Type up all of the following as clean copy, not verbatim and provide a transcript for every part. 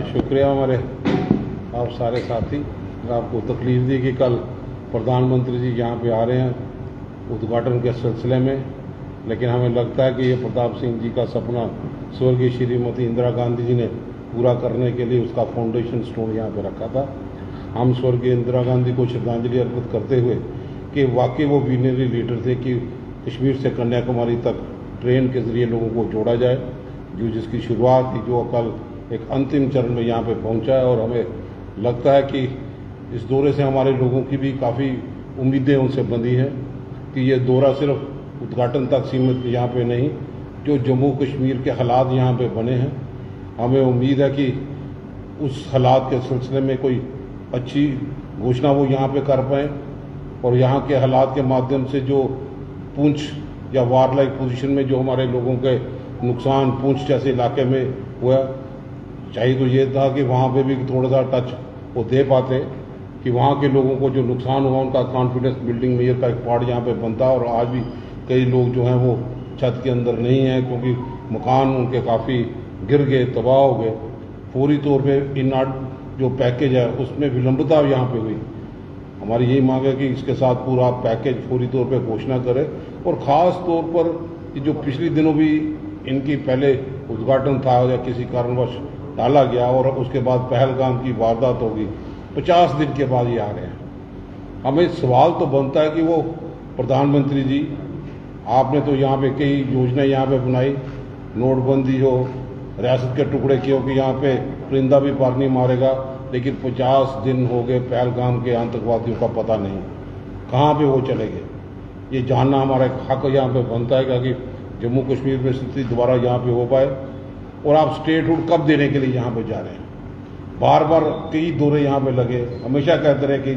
शुक्रिया हमारे आप सारे साथी, आपको तकलीफ दी कि कल प्रधानमंत्री जी यहाँ पे आ रहे हैं उद्घाटन के सिलसिले में, लेकिन हमें लगता है कि ये प्रताप सिंह जी का सपना स्वर्गीय श्रीमती इंदिरा गांधी जी ने पूरा करने के लिए उसका फाउंडेशन स्टोन यहाँ पे रखा था। हम स्वर्गीय इंदिरा गांधी को श्रद्धांजलि अर्पित करते हुए कि वाकई वो विजनरी लीडर थे कि कश्मीर से कन्याकुमारी तक ट्रेन के ज़रिए लोगों को जोड़ा जाए, जो जिसकी शुरुआत थी, जो कल एक अंतिम चरण में यहाँ पे पहुँचा है। और हमें लगता है कि इस दौरे से हमारे लोगों की भी काफ़ी उम्मीदें उनसे बंधी हैं कि ये दौरा सिर्फ उद्घाटन तक सीमित यहाँ पे नहीं, जो जम्मू कश्मीर के हालात यहाँ पे बने हैं, हमें उम्मीद है कि उस हालात के सिलसिले में कोई अच्छी घोषणा वो यहाँ पे कर पाएँ और यहाँ के हालात के माध्यम से जो पुंछ या वार लाइक पोजीशन में जो हमारे लोगों के नुकसान पुंछ जैसे इलाके में हुआ, चाहिए तो ये था कि वहाँ पे भी थोड़ा सा टच वो दे पाते कि वहाँ के लोगों को जो नुकसान हुआ उनका कॉन्फिडेंस बिल्डिंग मेयर का एक पार्ट यहाँ पे बनता। और आज भी कई लोग जो हैं वो छत के अंदर नहीं हैं क्योंकि मकान उनके काफ़ी गिर गए, तबाह हो गए। फौरी तौर पर इन जो पैकेज है उसमें विलंबता यहाँ पे हुई। हमारी यही मांग है कि इसके साथ पूरा पैकेज फौरी तौर पे घोषणा करे और ख़ास तौर पर जो पिछले दिनों भी इनकी पहले उद्घाटन था या किसी कारणवश टाला गया और उसके बाद पहलगाम की वारदात होगी, 50 दिन के बाद ये आ रहे हैं। हमें सवाल तो बनता है कि वो प्रधानमंत्री जी, आपने तो यहाँ पे कई योजनाएं यहाँ पे बनाई, नोटबंदी हो, रियासत के टुकड़े किए हो कि यहाँ पे परिंदा भी पर नहीं मारेगा, लेकिन 50 दिन हो गए पहलगाम के आतंकवादियों का पता नहीं कहाँ पे वो चले गए। ये जानना हमारा एक हक यहाँ पे बनता है कि जम्मू कश्मीर में स्थिति दोबारा यहाँ पे हो पाए। और आप स्टेटहुड कब देने के लिए यहाँ पे जा रहे हैं? बार बार कई दौरे यहाँ पे लगे, हमेशा कहते रहे कि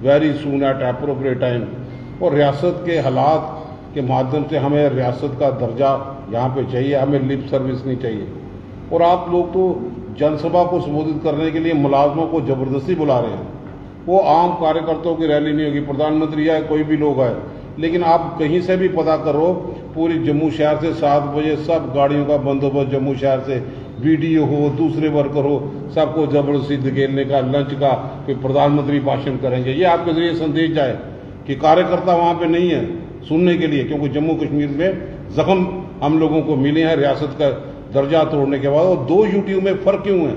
very soon eight appropriate time. और रियासत के हालात के माध्यम से हमें रियासत का दर्जा यहाँ पे चाहिए, हमें लिप सर्विस नहीं चाहिए। और आप लोग तो जनसभा को संबोधित करने के लिए मुलाजमों को जबरदस्ती बुला रहे हैं। वो आम कार्यकर्ताओं की रैली नहीं होगी, प्रधानमंत्री आए कोई भी लोग आए, लेकिन आप कहीं से भी पता करो, पूरी जम्मू शहर से 7 बजे सब गाड़ियों का बंदोबस्त जम्मू शहर से, बीडीओ हो, दूसरे वर्कर हो, सबको जबरदस्ती धकेलने का, लंच का, फिर प्रधानमंत्री भाषण करेंगे। ये आपके जरिए संदेश जाए कि कार्यकर्ता वहाँ पे नहीं है सुनने के लिए, क्योंकि जम्मू कश्मीर में जख्म हम लोगों को मिले हैं रियासत का दर्जा तोड़ने के बाद। और 2 यूटी में फ़र्क क्यों है?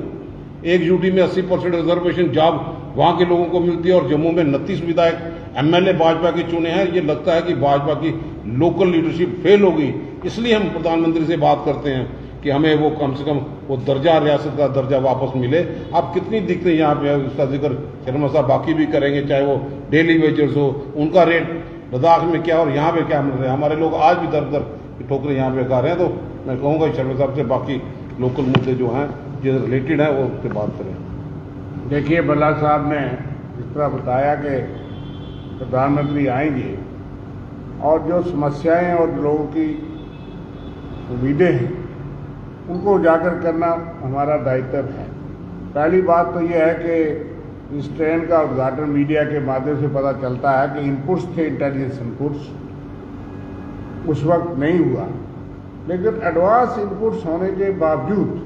एक यूटी में 80% रिजर्वेशन जॉब वहाँ के लोगों को मिलती है और जम्मू में 29 विधायक एमएलए भाजपा के चुने हैं। ये लगता है कि भाजपा की लोकल लीडरशिप फेल हो गई, इसलिए हम प्रधानमंत्री से बात करते हैं कि हमें वो कम से कम वो दर्जा, रियासत का दर्जा वापस मिले। आप कितनी दिक्कतें यहाँ पे उसका जिक्र शर्मा साहब बाकी भी करेंगे, चाहे वो डेली वेजर्स हो, उनका रेट लद्दाख में क्या और यहाँ पे क्या मिल रहा है। हमारे लोग आज भी दर दर की ठोकरें यहाँ पे खा रहे हैं। तो मैं कहूँगा शर्मा साहब से बाकी लोकल मुद्दे जो हैं जो रिलेटेड है वो उससे बात करें। देखिए, बल्ला साहब ने जिस तरह बताया कि प्रधानमंत्री आएंगे और जो समस्याएं और लोगों की उम्मीदें हैं उनको उजागर करना हमारा दायित्व है। पहली बात तो यह है कि इस ट्रेन का उद्घाटन मीडिया के माध्यम से पता चलता है कि इनपुट्स थे, इंटेलिजेंस इनपुट्स उस वक्त नहीं हुआ, लेकिन एडवांस इनपुट्स होने के बावजूद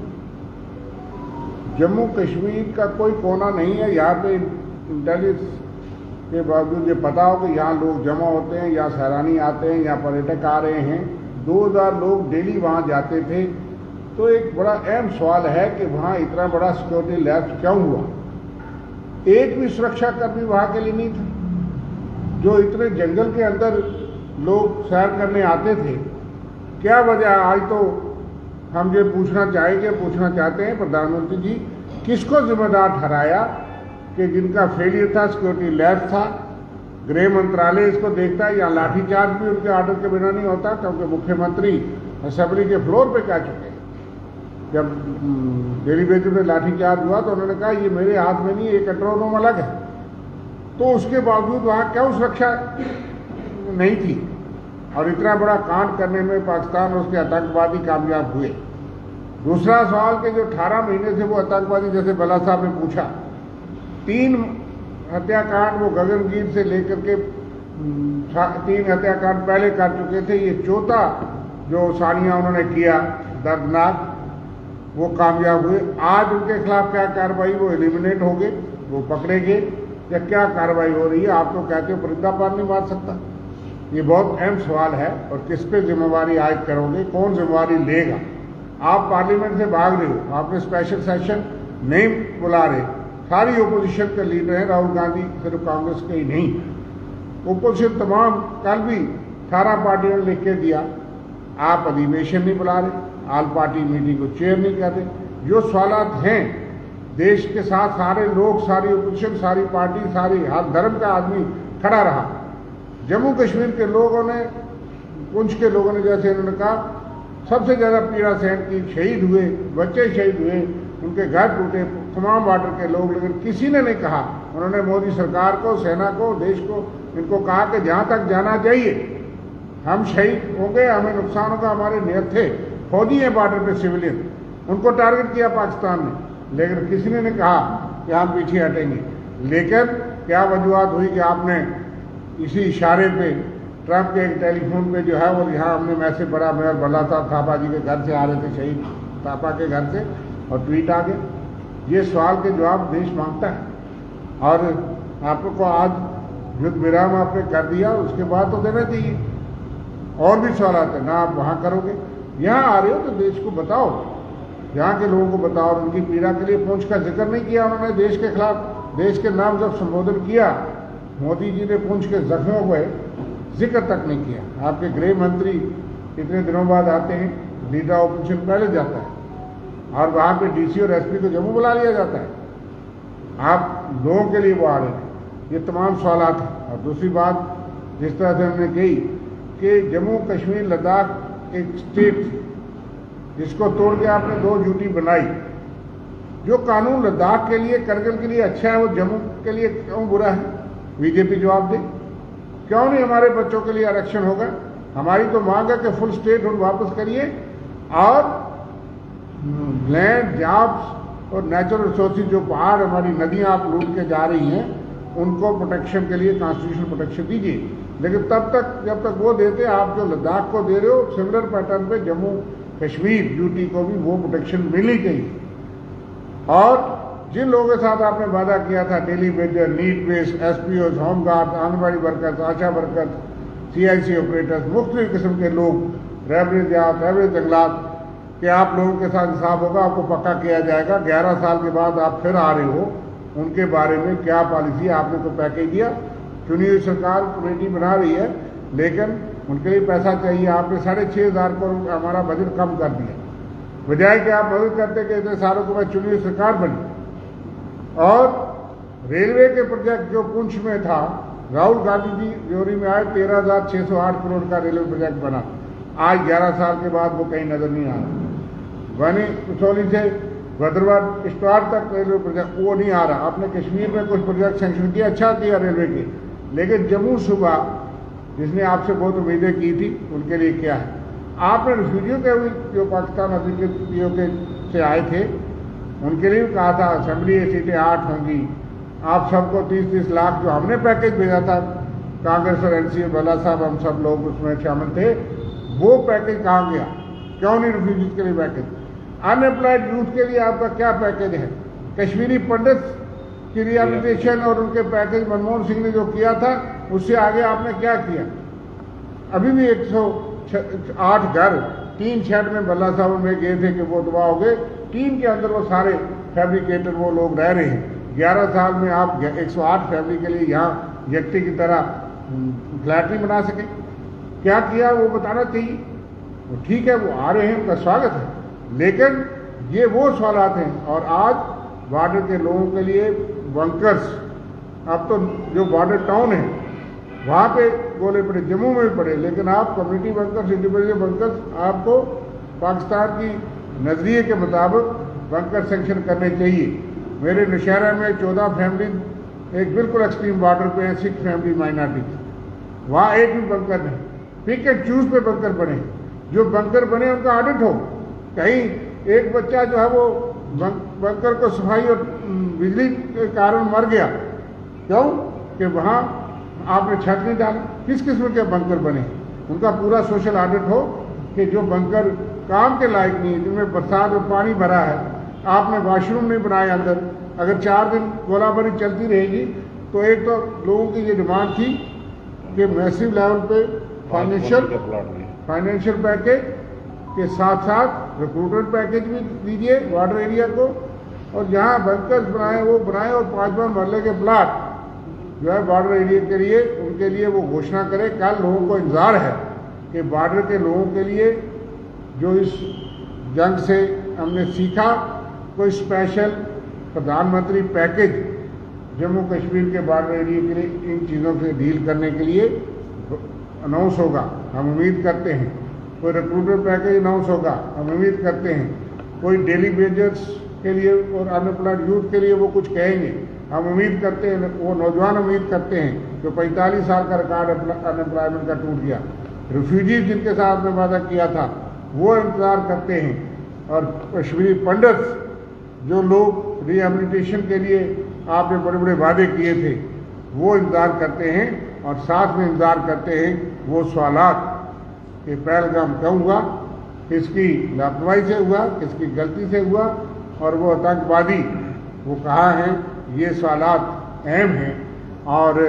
जम्मू कश्मीर का कोई कोना नहीं है यहाँ पे इंटेलिजेंस के बावजूद ये पता हो कि यहाँ लोग जमा होते हैं, यहाँ सैलानी आते हैं, यहाँ पर्यटक आ रहे हैं। 2000 लोग डेली वहाँ जाते थे। तो एक बड़ा अहम सवाल है कि वहाँ इतना बड़ा सिक्योरिटी लैप्स क्यों हुआ? एक भी सुरक्षा कर्मी वहाँ के लिए नहीं था। जो इतने जंगल के अंदर लोग सैर करने आते थे, क्या वजह? आज तो हम ये पूछना चाहते हैं प्रधानमंत्री जी, किसको जिम्मेदार ठहराया कि जिनका फेलियर था, सिक्योरिटी लैप्स था? गृह मंत्रालय इसको देखता है या लाठीचार्ज भी उनके ऑर्डर के बिना नहीं होता? क्योंकि मुख्यमंत्री असेंबली के फ्लोर पे कह चुके हैं, जब डेली बेसिस पे लाठीचार्ज हुआ तो उन्होंने कहा ये मेरे हाथ में नहीं, ये कंट्रोल रूम अलग है। तो उसके बावजूद वहाँ क्यों सुरक्षा नहीं थी? और इतना बड़ा कांड करने में पाकिस्तान और उसके आतंकवादी कामयाब हुए। दूसरा सवाल कि जो 18 महीने से वो आतंकवादी, जैसे बल्ला साहब ने पूछा, 3 हत्याकांड वो गगनगीर से लेकर के 3 हत्याकांड पहले कर चुके थे। ये चौथा जो सानिया उन्होंने किया दर्दनाक, वो कामयाब हुए। आज उनके खिलाफ क्या कार्रवाई, वो एलिमिनेट हो गए, वो पकड़े गए, या क्या कार्रवाई हो रही है? आप तो कहते हो परिंदा पार नहीं मार सकता। ये बहुत अहम सवाल है, और किस पे जिम्मेवारी आयद करोगे, कौन जिम्मेवारी लेगा? आप पार्लियामेंट से भाग रहे हो, आपने स्पेशल सेशन नहीं बुला रहे। सारी ओपोजिशन के लीडर हैं, राहुल गांधी सिर्फ कांग्रेस के ही नहीं, ओपोजिशन तमाम, कल भी 18 पार्टियों ने लिख के दिया, आप अधिवेशन नहीं बुला रहे, ऑल पार्टी मीटिंग को चेयर नहीं कर रहे। जो सवालात हैं, देश के साथ सारे लोग, सारी ओपोजिशन, सारी पार्टी, सारी हर धर्म का आदमी खड़ा रहा। जम्मू कश्मीर के लोगों ने, पुंछ के लोगों ने, जैसे इन्होंने कहा, सबसे ज़्यादा पीड़ा सहन की, शहीद हुए, बच्चे शहीद हुए, उनके घर टूटे, तमाम बॉर्डर के लोग, लेकिन किसी ने नहीं कहा। उन्होंने मोदी सरकार को, सेना को, देश को, इनको कहा कि जहाँ तक जाना चाहिए, हम शहीद हो गए, हमें नुकसान होगा, हमारे नियत थे, फौजी हैं बॉर्डर पे सिविलियन, उनको टारगेट किया पाकिस्तान ने, लेकिन किसी ने नहीं कहा कि हम पीछे हटेंगे। लेकिन क्या वजूहत हुई कि आपने इसी इशारे पे ट्रंप के एक टेलीफोन पे जो है वो, यहाँ हमने मैसेज पढ़ा, मैं और भल्ला साहब थापा जी के घर से आ रहे थे, शहीद थापा के घर से, और ट्वीट आ गए। ये सवाल के जवाब देश मांगता है, और आपको आज युद्ध विराम आपने कर दिया, उसके बाद तो देना चाहिए। और भी सवाल आते हैं ना, आप वहाँ करोगे, यहाँ आ रहे हो तो देश को बताओ, यहाँ के लोगों को बताओ। और उनकी पीड़ा के लिए पुंछ का जिक्र नहीं किया उन्होंने, देश के खिलाफ, देश के नाम जब संबोधन किया मोदी जी ने, पुंछ के जख्मों को जिक्र तक नहीं किया। आपके गृह मंत्री इतने दिनों बाद आते हैं, लीडर ऑपोजिशन पहले जाता है, और वहाँ पे डीसी और एसपी को जम्मू बुला लिया जाता है। आप लोगों के लिए वो आ रहे थे। ये तमाम सवालात हैं। और दूसरी बात, जिस तरह से हमने कही कि जम्मू कश्मीर लद्दाख एक स्टेट, जिसको तोड़ के आपने 2 यूटी बनाई, जो कानून लद्दाख के लिए, करगिल के लिए अच्छा है, वो जम्मू के लिए क्यों बुरा है? बीजेपी जवाब दे। क्यों नहीं हमारे बच्चों के लिए आरक्षण होगा? हमारी तो मांग है कि फुल स्टेट हुड वापस करिए, और लैंड, जॉब्स और नेचुरल रिसोर्सेज, जो पहाड़, हमारी नदियां आप लूट के जा रही हैं, उनको प्रोटेक्शन के लिए कॉन्स्टिट्यूशनल प्रोटेक्शन दीजिए। लेकिन तब तक, जब तक वो देते, आप जो लद्दाख को दे रहे हो, सिमिलर पैटर्न पे जम्मू कश्मीर यूटी को भी वो प्रोटेक्शन मिलनी चाहिए। और जिन लोगों के साथ आपने वादा किया था, daily wager, need base, SPO, home guard, anganwadi workers, ASHA workers, CIC operators, मुख्तलिफ किस्म के लोग, रेवरेज जंगलात, कि आप लोगों के साथ इंसाफ होगा, आपको पक्का किया जाएगा। 11 साल के बाद आप फिर आ रहे हो, उनके बारे में क्या पॉलिसी है? आपने तो पैकेज दिया, चुनी हुई सरकार कमेटी बना रही है, लेकिन उनके लिए पैसा चाहिए। आपने 6,500 करोड़ हमारा बजट कम कर दिया, बजाय कि आप मदद करते कि इतने सालों के बाद चुनी हुई सरकार बनी। और रेलवे के प्रोजेक्ट जो पुंछ में था, राहुल गांधी जी जोरी में आए, 13,608 करोड़ का रेलवे प्रोजेक्ट बना। आज 11 साल के बाद वो कहीं नजर नहीं आ रहा। बनी कसौली से भद्रवाह किश्तवाड़ तक रेलवे प्रोजेक्ट, वो नहीं आ रहा। आपने कश्मीर में कुछ प्रोजेक्ट सेंक्शन किया, अच्छा किया रेलवे के, लेकिन जम्मू सूबा, जिसने आपसे बहुत उम्मीदें की थी, उनके लिए क्या है? आपने रिफ्यूजियों के भी, जो पाकिस्तान अधिकृत के से आए थे, उनके लिए भी कहा था असेंबली सीटें 8 होंगी। आप सबको 30-30 लाख, जो हमने पैकेज भेजा था, कांग्रेस और एनसीए, भल्ला साहब, हम सब लोग उसमें शामिल थे, वो पैकेज कहाँ गया? क्यों नहीं रिफ्यूजीज के लिए पैकेज? अनएम्प्लॉयड यूथ के लिए आपका क्या पैकेज है? कश्मीरी पंडित की रिहेबिलिटेशन और उनके पैकेज मनमोहन सिंह ने जो किया था, उससे आगे आपने क्या किया? अभी भी 108 घर 3 शेड में भल्ला साहब में गए थे कि वो दबा हो गए। टीम के अंदर वो सारे फैब्रिकेटर वो लोग रह रहे हैं। 11 साल में आप 108 फैमिली के लिए यहाँ व्यक्ति की तरह फ्लैट नहीं बना सके। क्या किया वो बताना चाहिए। वो ठीक है, वो आ रहे हैं, उनका स्वागत है, लेकिन ये वो सवालात हैं। और आज बॉर्डर के लोगों के लिए बंकर्स, अब तो जो बॉर्डर टाउन है वहाँ पे गोले पड़े, जम्मू में भी पड़े, लेकिन आप कम्युनिटी बंकर्स, इंडिविजुअल बंकर्स, आपको पाकिस्तान की नजरिए के मुताबिक बंकर सेंक्शन करने चाहिए। मेरे नौशहरा में 14 फैमिली एक बिल्कुल एक्सट्रीम बॉर्डर पे है, 6 फैमिली माइनॉरिटी, वहाँ एक भी बंकर नहीं। पिक एंड चूज पे बंकर बने, जो बंकर बने उनका ऑडिट हो। कहीं एक बच्चा जो है वो बंकर को सफाई और बिजली के कारण मर गया, क्यों कि वहाँ आपने छत नहीं डाला। किस किस्म के बंकर बने, उनका पूरा सोशल ऑडिट हो कि जो बंकर काम के लायक नहीं है, जिनमें बरसात में पानी भरा है, आपने वॉशरूम नहीं बनाए अंदर, अगर 4 दिन गोलाबारी चलती रहेगी तो एक तो लोगों की ये डिमांड थी कि मैसिव लेवल पे फाइनेंशियल पैकेज के साथ साथ रिक्रूटमेंट पैकेज भी दीजिए वाटर एरिया को, और जहाँ बंकर्स बनाए वो बनाए, और 5 महल्ले के प्लाट जो है बॉर्डर एरिया के लिए उनके लिए वो घोषणा करे। कल लोगों को इंतजार है कि बॉर्डर के लोगों के लिए जो इस जंग से हमने सीखा, कोई स्पेशल प्रधानमंत्री पैकेज जम्मू कश्मीर के बॉर्डर एरिया के लिए इन चीज़ों से डील करने के लिए अनाउंस होगा, हम उम्मीद करते हैं। कोई रिक्रूटमेंट पैकेज अनाउंस होगा, हम उम्मीद करते हैं। कोई डेली वेजर्स के लिए और अनएम्प्लॉयड यूथ के लिए वो कुछ कहेंगे, हम उम्मीद करते हैं। वो नौजवान उम्मीद करते हैं जो 45 साल का रिकॉर्ड अनएम्प्लॉयमेंट का टूट गया, रिफ्यूजीज जिनके साथ में वादा किया था वो इंतजार करते हैं, और कश्मीरी पंडित्स जो लोग रिहेबिलिटेशन के लिए आपने बड़े बड़े वादे किए थे वो इंतजार करते हैं, और साथ में इंतजार करते हैं वो सवालात कि पहलगाम क्यों हुआ, किसकी लापरवाही से हुआ, किसकी गलती से हुआ, और वो आतंकवादी वो कहाँ हैं, ये सवालात अहम हैं। और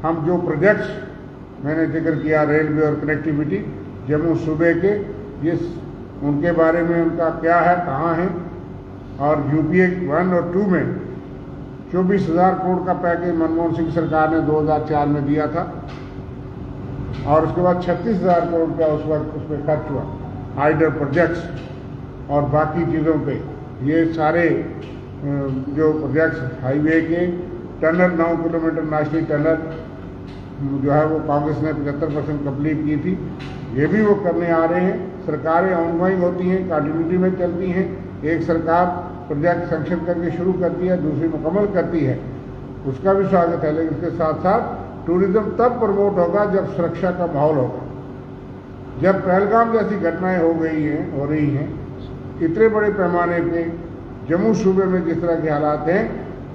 हम जो प्रोजेक्ट्स मैंने जिक्र किया रेलवे और कनेक्टिविटी जम्मू सूबे के, ये उनके बारे में उनका क्या है, कहाँ है, और यूपीए 1 और 2 में 24,000 करोड़ का पैकेज मनमोहन सिंह सरकार ने 2004 में दिया था, और उसके बाद 36,000 करोड़ का उस वक्त उस पर खर्च हुआ हाइडर प्रोजेक्ट्स और बाकी चीज़ों पे। ये सारे जो प्रोजेक्ट्स हाईवे के टनल 9 किलोमीटर नेशनल टनल जो है वो कांग्रेस ने 75% कंप्लीट की थी, ये भी वो करने आ रहे हैं। सरकारें ऑनगोइंग होती हैं, कंटिन्यूटी में चलती हैं। एक सरकार प्रोजेक्ट सैंक्शन करके शुरू करती है, दूसरी मुकम्मल करती है, उसका भी स्वागत है। लेकिन इसके साथ साथ टूरिज्म तब प्रमोट होगा जब सुरक्षा का माहौल होगा। जब पहलगाम जैसी घटनाएं हो रही हैं इतने बड़े पैमाने पे जम्मू सूबे में जिस तरह के हालात हैं,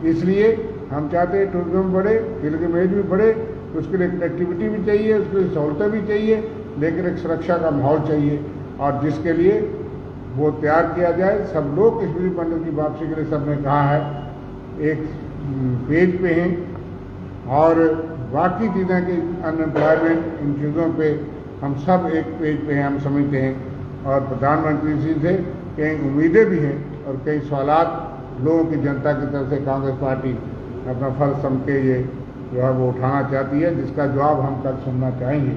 इसलिए हम चाहते हैं टूरिज्म बढ़े, पिलग्रिमेज भी बढ़े, उसके लिए कनेक्टिविटी भी चाहिए, उसके लिए सहूलतें भी चाहिए, लेकिन एक सुरक्षा का माहौल चाहिए, और जिसके लिए वो तैयार किया जाए। सब लोग कश्मीरी पंडित की वापसी के लिए सबने कहा है, एक पेज पे हैं, और बाकी चीज़ें कि अनएम्प्लॉयमेंट इन चीज़ों पे हम सब एक पेज पे हैं, हम समझते हैं। और प्रधानमंत्री जी से कई उम्मीदें भी हैं और कई सवालात लोगों की जनता की तरफ से कांग्रेस पार्टी अपना फर्ज समझ के ये जो है वो उठाना चाहती है, जिसका जवाब हम कल सुनना चाहेंगे।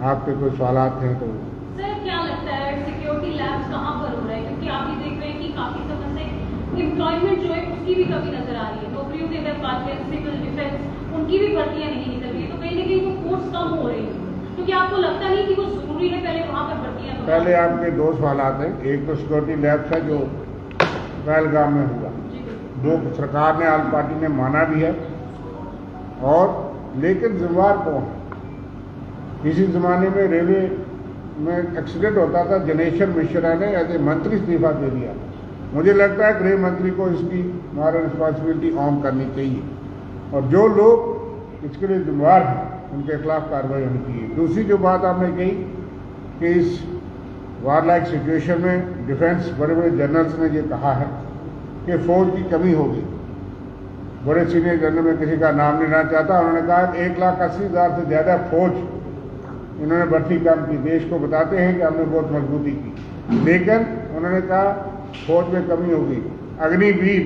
आपके कोई सवालात हैं तो। सर क्या लगता है सिक्योरिटी लैब्स कहाँ पर हो रहा है, क्योंकि आप ये देख रहे हैं कि काफी समय से एम्प्लॉयमेंट जो है उसकी भी कमी नजर आ रही है। नौकरियों की अगर बात करें सिविल डिफेंस उनकी भी भर्तियां नहीं निकल रही है, तो कहीं ना कहीं वो फोर्स कम हो रही है। तो क्या आपको लगता नहीं कि वो जरूरी है पहले वहाँ पर भर्तियां? पहले आपके 2 सवालात हैं, एक तो सिक्योरिटी लैब्स है जो पहलगाम में हुआ, जो सरकार ने आल पार्टी ने माना भी है, और लेकिन जिम्मेवार कौन? इसी ज़माने में रेलवे में एक्सीडेंट होता था, जनेश्वर मिश्रा ने एज ए मंत्री इस्तीफा दे दिया। मुझे लगता है गृह मंत्री को इसकी मॉरल रिस्पॉन्सिबिलिटी ऑन करनी चाहिए, और जो लोग इसके लिए जिम्मेवार हैं उनके खिलाफ कार्रवाई होनी चाहिए। दूसरी जो बात आपने कही कि इस वार लाइक सिचुएशन में डिफेंस बड़े बड़े जनरल्स ने ये कहा है कि फौज की कमी होगी। बड़े सीनियर जनरल में किसी का नाम लेना चाहता, उन्होंने कहा कि 1,80,000 से ज़्यादा फौज इन्होंने भर्ती कम की। देश को बताते हैं कि हमने बहुत मजबूती की, लेकिन उन्होंने कहा फौज में कमी होगी। अग्निवीर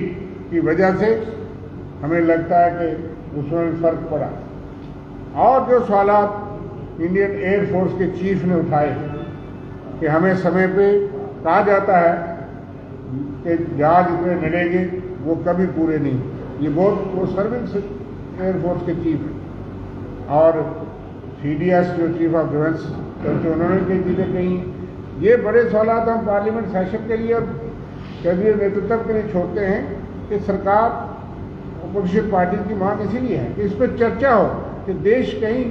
की वजह से हमें लगता है कि उसमें फर्क पड़ा। और जो सवालात इंडियन एयरफोर्स के चीफ ने उठाए कि हमें समय पे कहा जाता है कि जहाज इतने मिलेंगे, वो कभी पूरे नहीं। ये बहुत वो सर्विस एयरफोर्स के चीफ हैं, और CDS जो चीफ ऑफ डिफेंस तो उन्होंने कई चीज़ें कही। ये बड़े सवालात हम पार्लियामेंट सेशन के लिए और केंद्रीय नेतृत्व के लिए छोड़ते हैं कि सरकार अपोजिशन पार्टी की मांग इसीलिए है कि इस पर चर्चा हो कि देश कहीं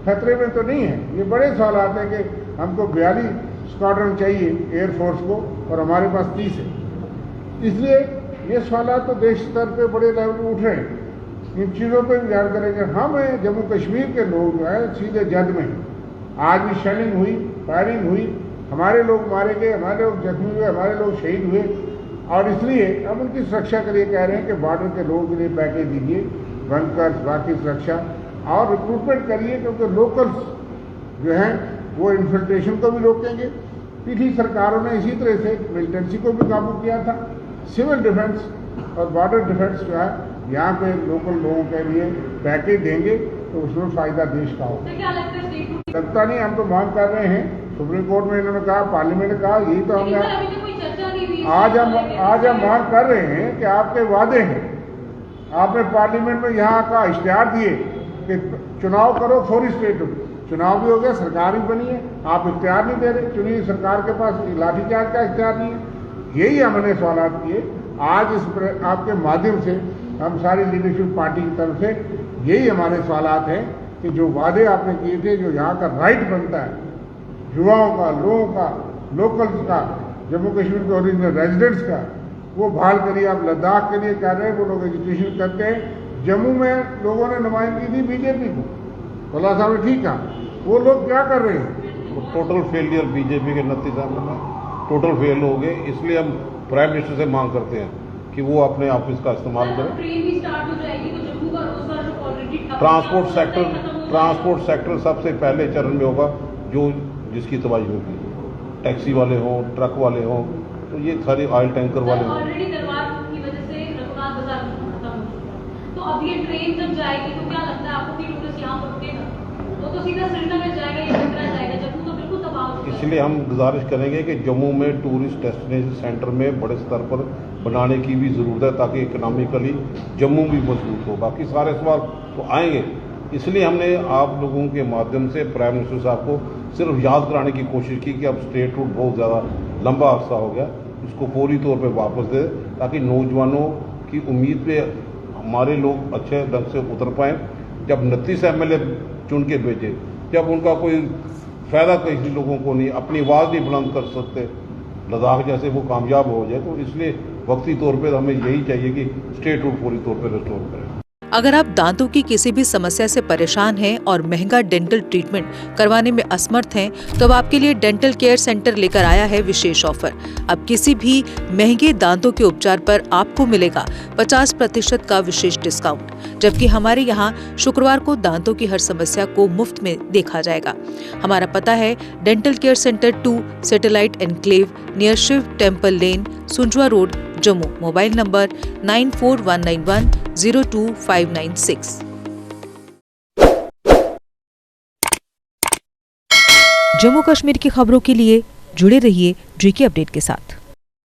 खतरे में तो नहीं है। ये बड़े सवालात हैं कि हमको 42 स्क्वाड्रन चाहिए एयरफोर्स को और हमारे पास 30 है। इसलिए ये सवालात तो देश स्तर पे बड़े लेवल पर उठ रहे हैं। इन चीज़ों पर भी ध्यान करेंगे। हम जम्मू कश्मीर के लोग जो है सीधे जद में, आज भी शेलिंग हुई, फायरिंग हुई, हमारे लोग मारे गए, हमारे लोग जख्मी हुए, हमारे लोग शहीद हुए, और इसलिए अब उनकी सुरक्षा के लिए कह रहे हैं कि बॉर्डर के लोगों के लिए पैकेज दीजिए, बंकर्स, बाकी सुरक्षा, और रिक्रूटमेंट करिए, क्योंकि लोकल्स जो हैं वो इन्फिल्ट्रेशन को भी रोकेंगे। पिछली सरकारों ने इसी तरह से मिलिटेंसी को भी काबू किया था। सिविल डिफेंस और बॉर्डर डिफेंस जो है यहाँ पे लोकल लोगों के लिए पैकेज देंगे तो उसमें फायदा देश का होगा। तो क्या लगता है स्टेट लगता नहीं, हम तो मांग कर रहे हैं, सुप्रीम कोर्ट में इन्होंने कहा, पार्लियामेंट ने कहा, यही तो हमने अभी तो कोई चर्चा नहीं हुई। आज हम मांग कर रहे हैं कि आपके वादे हैं, आपने पार्लियामेंट में यहाँ का इश्तिहार दिए कि चुनाव करो, फौरी स्टेटहुड, चुनाव भी हो गया, सरकार भी बनी है, आप इख्तियार नहीं दे रहे, चुनी सरकार के पास लाठीचार्ज का इख्तियार नहीं है। यही हमने सवाल किए। आज इस आपके माध्यम से हम सारी लीडरशिप पार्टी की तरफ से यही हमारे सवालात हैं कि जो वादे आपने किए थे, जो यहाँ का राइट बनता है युवाओं का, लोगों का, लोकल्स का, जम्मू कश्मीर के ओरिजिनल रेजिडेंट्स का, वो बहाल करिए। आप लद्दाख के लिए कह रहे हैं, वो लोग एजुकेशन करते हैं। जम्मू में लोगों ने नुमाइंदगी दी बीजेपी को, भोला साहब ने ठीक कहा, वो लोग क्या कर रहे हैं? टोटल फेलियर बीजेपी के 29 साल में टोटल फेल हो गए। इसलिए हम प्राइम मिनिस्टर से मांग करते हैं कि वो अपने ऑफिस का इस्तेमाल करें। ट्रेन भी स्टार्ट हो जाएगी तो जम्मू का रोजगार जो ऑलरेडी ट्रांसपोर्ट सेक्टर सबसे पहले चरण में होगा, जो जिसकी तबाही होगी। टैक्सी वाले हों, ट्रक वाले हों, तो ये सारे ऑयल टैंकर वाले हों। ऑलरेडी दरबार की वजह से रघुनाथ बाजार खत्म हो चुका है, तो अब ये ट्रेन जब जाएगी तो क्या लगता है आपको कि टूरिस्ट यहाँ पर रुकेगा? वो तो सीधा श्रीनगर जाएगा या कटरा जाएगा, जम्मू तो बिल्कुल तबाह हो चुका है। इसलिए हम गुजारिश करेंगे कि जम्मू में टूरिस्ट डेस्टिनेशन सेंटर में बड़े स्तर पर बनाने की भी ज़रूरत है, ताकि इकोनॉमिकली जम्मू भी मजबूत हो। बाकी सारे सवाल तो आएंगे, इसलिए हमने आप लोगों के माध्यम से प्राइम मिनिस्टर साहब को सिर्फ याद कराने की कोशिश की कि अब स्टेट रूट बहुत ज़्यादा लंबा अरसा हो गया, इसको फौरी तौर पे वापस दे, ताकि नौजवानों की उम्मीद पे हमारे लोग अच्छे ढंग से उतर पाएँ। जब 29 MLA चुन के भेजे, जब उनका कोई फ़ायदा किसी लोगों को नहीं, अपनी आवाज़ नहीं बुलंद कर सकते, लद्दाख जैसे वो कामयाब हो जाए, तो इसलिए वक्ती तौर पे हमें यही चाहिए कि स्टेट रूट पूरी तौर पे रिस्टोर करें। अगर आप दांतों की किसी भी समस्या से परेशान हैं और महंगा डेंटल ट्रीटमेंट करवाने में असमर्थ हैं, तो अब आपके लिए डेंटल केयर सेंटर लेकर आया है विशेष ऑफर। अब किसी भी महंगे दांतों के उपचार पर आपको मिलेगा 50% का विशेष डिस्काउंट, जबकि हमारे यहाँ शुक्रवार को दांतों की हर समस्या को मुफ्त में देखा जाएगा। हमारा पता है dental care centre 2, satellite enclave, near Shiv temple lane, Sunjwan road, Jammu. Mobile number 9419102596। Jammu Kashmir की खबरों के लिए जुड़े रहिए GK अपडेट के साथ।